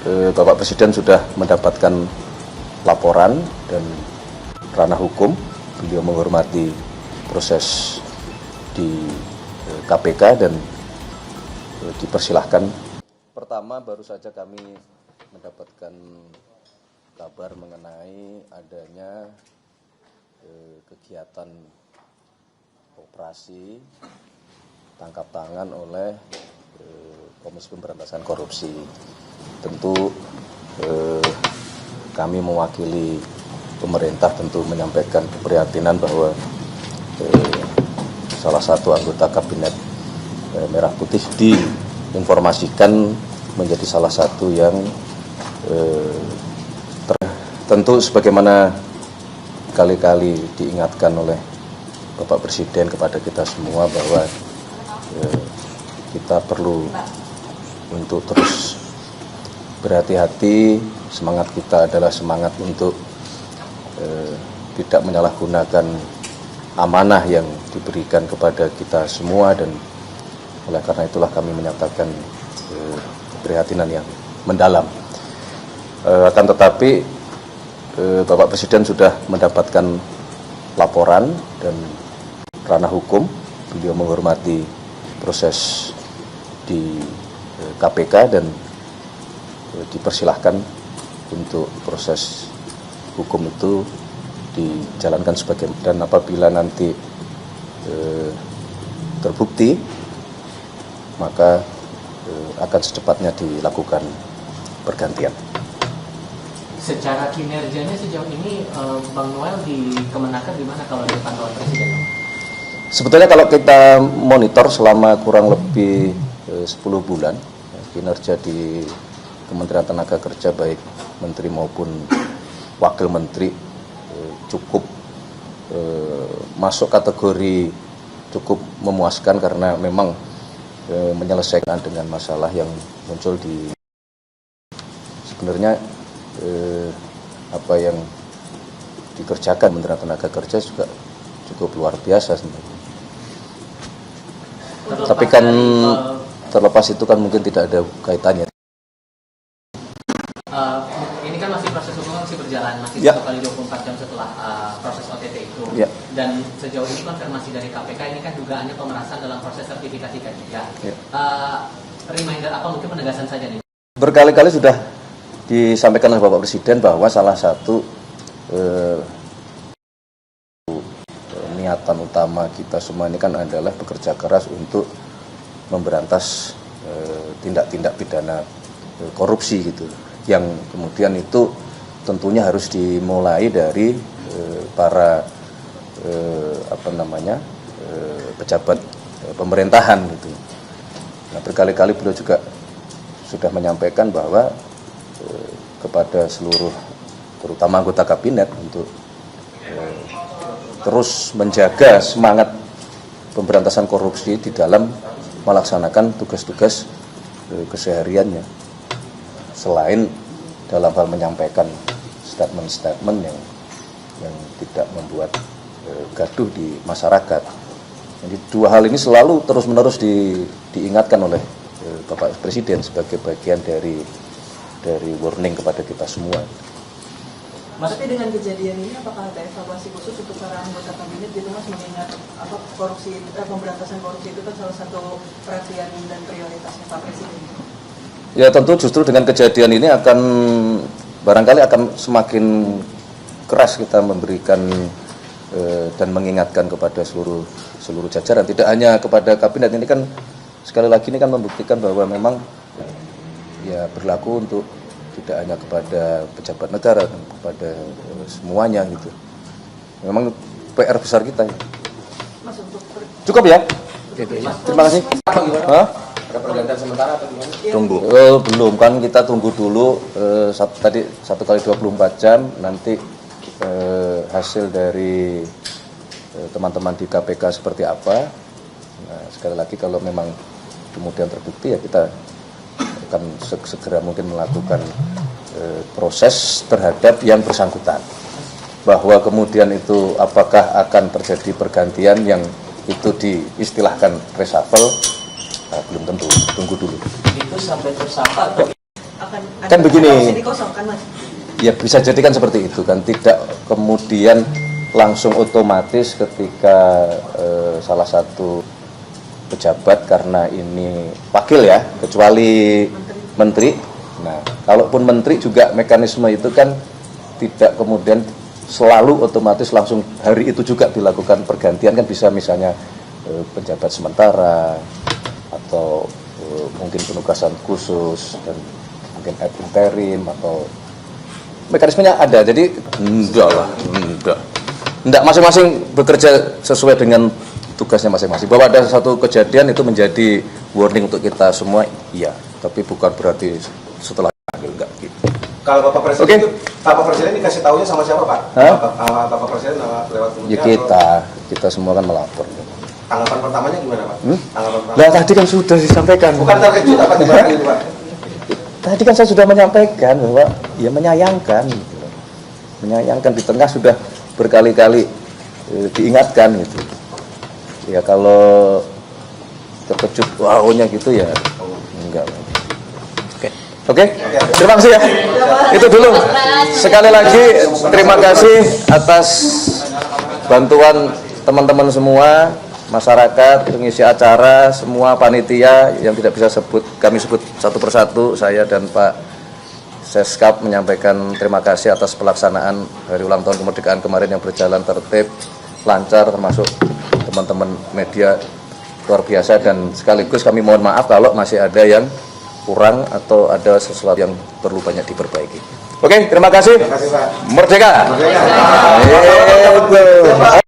Bapak Presiden sudah mendapatkan laporan dan ranah hukum. Beliau menghormati proses di KPK dan dipersilahkan. Pertama, baru saja kami mendapatkan kabar mengenai adanya kegiatan operasi tangkap tangan oleh Komisi Pemberantasan Korupsi. Tentu kami mewakili pemerintah tentu menyampaikan keprihatinan bahwa salah satu anggota kabinet Merah Putih diinformasikan menjadi salah satu yang tentu sebagaimana kali-kali diingatkan oleh Bapak Presiden kepada kita semua bahwa kita perlu untuk terus berhati-hati. Semangat kita adalah semangat untuk tidak menyalahgunakan amanah yang diberikan kepada kita semua, dan oleh karena itulah kami menyatakan keprihatinan yang mendalam. Akan tetapi Bapak Presiden sudah mendapatkan laporan dan ranah hukum. Beliau menghormati proses di KPK dan dipersilahkan untuk proses hukum itu dijalankan sebagai, dan apabila nanti terbukti maka akan secepatnya dilakukan pergantian. Secara kinerjanya sejauh ini Bang Noel di Kemenaker gimana kalau di pantauan Presiden? Sebetulnya kalau kita monitor selama kurang lebih 10 bulan kinerja di Kementerian Tenaga Kerja baik Menteri maupun Wakil Menteri cukup masuk kategori cukup memuaskan, karena memang menyelesaikan dengan masalah yang muncul di sebenarnya apa yang dikerjakan Kementerian Tenaga Kerja juga cukup luar biasa sebenarnya. Tapi kan terlepas itu kan mungkin tidak ada kaitannya. Ini kan masih proses hukum masih berjalan, masih ya. 1 kali 24 jam setelah proses OTT itu. Ya. Dan sejauh ini konfirmasi dari KPK ini kan dugaannya pemerasan dalam proses sertifikasi K3. Ya. Reminder apa, mungkin penegasan saja nih. Berkali-kali sudah disampaikan oleh Bapak Presiden bahwa salah satu niatan utama kita semua ini kan adalah bekerja keras untuk memberantas tindak-tindak pidana korupsi gitu, yang kemudian itu tentunya harus dimulai dari para pejabat pemerintahan gitu. Nah, berkali-kali beliau juga sudah menyampaikan bahwa kepada seluruh terutama anggota kabinet untuk terus menjaga semangat pemberantasan korupsi di dalam melaksanakan tugas-tugas kesehariannya, selain dalam hal menyampaikan statement-statement yang tidak membuat gaduh di masyarakat. Jadi dua hal ini selalu terus-menerus diingatkan oleh Bapak Presiden sebagai bagian dari warning kepada kita semua. Tapi dengan kejadian ini apakah ada evaluasi khusus untuk para anggota kabinet gitu Mas, mengingat korupsi, pemberantasan korupsi itu kan salah satu perhatian dan prioritasnya Pak Presiden? Ya tentu justru dengan kejadian ini akan barangkali akan semakin keras kita memberikan dan mengingatkan kepada seluruh jajaran, tidak hanya kepada kabinet. Ini kan sekali lagi ini kan membuktikan bahwa memang ya berlaku untuk tidak hanya kepada pejabat negara, kepada semuanya gitu. Memang PR besar kita. Mas, cukup ya? Terima kasih. Ada pergantian sementara atau gimana? Tunggu. Belum, kan kita tunggu dulu tadi 1 kali 24 jam nanti hasil dari teman-teman di KPK seperti apa. Nah, sekali lagi kalau memang kemudian terbukti ya kita akan segera mungkin melakukan proses terhadap yang bersangkutan. Bahwa kemudian itu apakah akan terjadi pergantian yang itu diistilahkan reshuffle, belum tentu, tunggu dulu. Itu sampai tersangka atau akan ada Kan begini. kursi dikosongkan, Mas? Ya bisa jadi kan seperti itu kan, tidak kemudian langsung otomatis ketika salah satu pejabat, karena ini wakil ya, kecuali menteri. Nah, kalaupun menteri juga mekanisme itu kan tidak kemudian selalu otomatis langsung hari itu juga dilakukan pergantian, kan bisa misalnya penjabat sementara atau mungkin penugasan khusus dan mungkin ad interim atau mekanismenya ada. Jadi enggak masing-masing bekerja sesuai dengan tugasnya masing-masing. Bahwa ada satu kejadian itu menjadi warning untuk kita semua, iya, tapi bukan berarti setelah enggak gitu. Kalau Bapak Presiden itu, Bapak Presiden dikasih tahunya sama siapa, Pak? Bapak Presiden lewat Ya kita semua kan melapor. Tanggapan pertamanya gimana, Pak? Tanggapan pertama. Lah tadi kan sudah disampaikan. Bukan terkejut apa gimana gitu, Pak? Tadi kan saya sudah menyampaikan bahwa ya menyayangkan gitu. Menyayangkan di tengah sudah berkali-kali diingatkan gitu. Ya kalau terkejut wow-nya gitu ya enggak. Oke, terima kasih ya. Itu dulu. Sekali lagi terima kasih atas bantuan teman-teman semua, masyarakat, pengisi acara, semua panitia yang tidak bisa kami sebut satu persatu. Saya dan Pak Seskap menyampaikan terima kasih atas pelaksanaan hari ulang tahun kemerdekaan kemarin yang berjalan tertib, lancar, termasuk teman-teman media luar biasa, dan sekaligus kami mohon maaf kalau masih ada yang kurang atau ada sesuatu yang perlu banyak diperbaiki. Oke, terima kasih. Terima kasih, Pak. Merdeka. Merdeka.